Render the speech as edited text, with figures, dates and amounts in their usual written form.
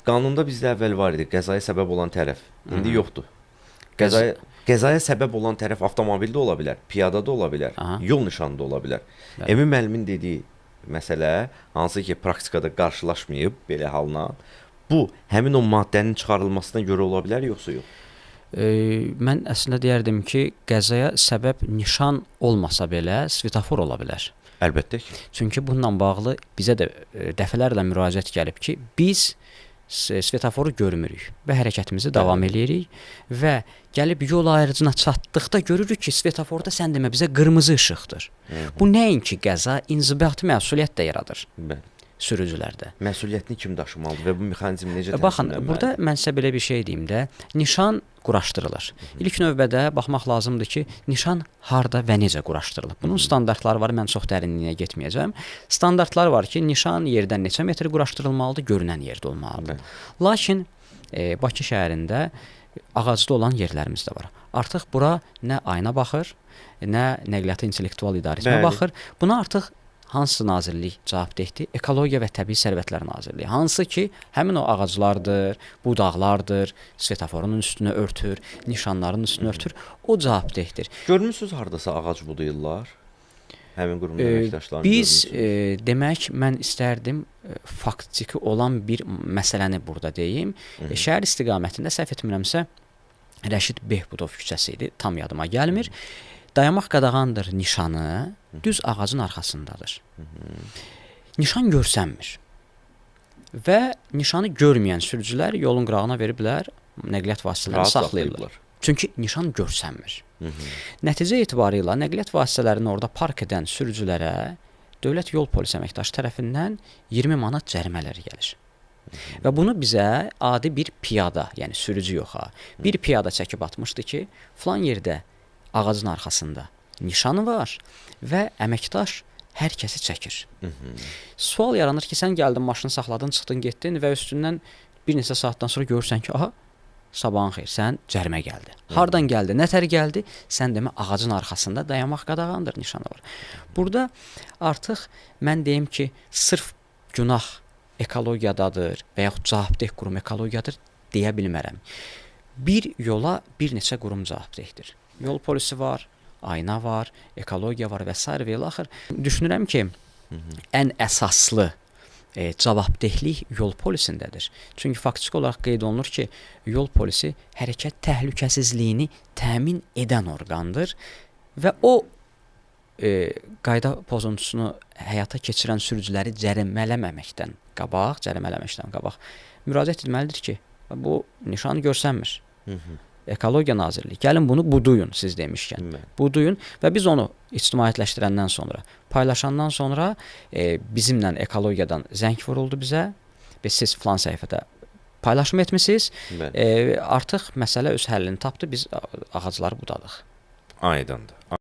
qanunda bizdə əvvəl var idi qəzaya səbəb olan tərəf. İndi yoxdur. Qəzaya səbəb olan tərəf avtomobildə ola bilər, piyada da ola bilər, yol nişanı da ola bilər. Emin müəllimin dediyi məsələ, hansı ki praktikada qarşılaşmayıb belə halına, bu həmin o maddənin çıxarılmasına görə ola bilər yoxsa yox? Mən əslində deyərdim ki, qəzaya səbəb nişan olmasa belə svetofor ola bilər. Əlbəttə ki. Çünki bununla bağlı bizə də dəfələrlə müraciət gəlib ki, biz svetoforu görmürük və hərəkətimizi davam edirik və gəlib yol ayrıcına çatdıqda görürük ki, svetoforda sən demə bizə qırmızı işıqdır. Bu nəinki qəza, inzibati məsuliyyət də yaradır sürücülərdə. Məsuliyyətini kim daşımalıdır və bu mexanizm necə tənzimlənməlidir? Baxın, burada mən sizə belə bir şey deyim də, nişan quraşdırılır. İlk növbədə baxmaq lazımdır ki, nişan harda və necə quraşdırılır. Bunun standartları var, mən çox dərinliyinə getməyəcəm. Standartlar var ki, nişan yerdən neçə metr quraşdırılmalıdır, görünən yerdə olmalıdır. Lakin Bakı şəhərində ağacda olan yerlərimiz də var. Artıq bura nə ayna baxır, nə Nəqliyyatı İntellektual İdarəçiliyə baxır. Buna artıq hansı nazirlik cavabdehdir? Ekologiya və Təbii Sərvətlər Nazirliyi. Hansı ki, həmin o ağaclardır, budaqlardır, svetoforun üstünü örtür, nişanların üstünü örtür. O cavabdehdir. Görmüsünüz hardasa ağac budayırlar? Həmin qurumda əməkdaşlarını biz demək, mən istərdim faktiki olan bir məsələni burada deyim. Şəhər istiqamətində səhv etmirəmsə Rəşid Behbudov küçəsi idi, tam yadıma gəlmir. Dayanmaq qadağandır nişanı düz ağacın arxasındadır. Nişan görsənmir. Və nişanı görməyən sürücülər yolun qırağına veriblər, nəqliyyat vasitələrini saxlayırlar. Çünki nişan görsənmir. Nəticə etibarıyla nəqliyyat vasitələrini orada park edən sürücülərə Dövlət Yol Polisi əməkdaşı tərəfindən 20 manat cərimələri gəlir. Və bunu bizə adi bir piyada, yəni sürücü yox ha, bir piyada çəkib atmışdı ki, filan yerdə ağacın arxasında nişanı var və əməkdaş hər kəsi çəkir. Sual yaranır ki, sən gəldin, maşını saxladın, çıxdın, getdin və üstündən bir neçə saatdan sonra görürsən ki, aha, sabahın xeyr, sən cərimə gəldi. Hardan gəldi, nətər gəldi? Sən demə, ağacın arxasında dayanmaq qadağandır nişanı var. Burada artıq mən deyim ki, sırf günah ekologiyadadır və yaxud cavabdeh qurum ekologiyadır deyə bilmərəm. Bir yola bir neçə qurum cavabdehdir. Yol polisi var, ayna var, ekologiya var və s. və ilaxır. Düşünürəm ki, ən əsaslı cavabdehlik yol polisindədir. Çünki faktiki olaraq qeyd olunur ki, yol polisi hərəkət təhlükəsizliyini təmin edən orqandır və o qayda pozuntusunu həyata keçirən sürücüləri cərimələməməkdən qabaq müraciət etməlidir ki, bu nişanı görsənmir. Ekologiya Nazirliyi, gəlin bunu buduyun, siz demişkən. Buduyun və biz onu ictimaiyyətləşdirəndən sonra, paylaşandan sonra bizimlə ekologiyadan zəng vuruldu bizə və siz filan səhifədə paylaşım etmişsiniz. Artıq məsələ öz həllini tapdı, biz ağacları budadıq. Aydındır.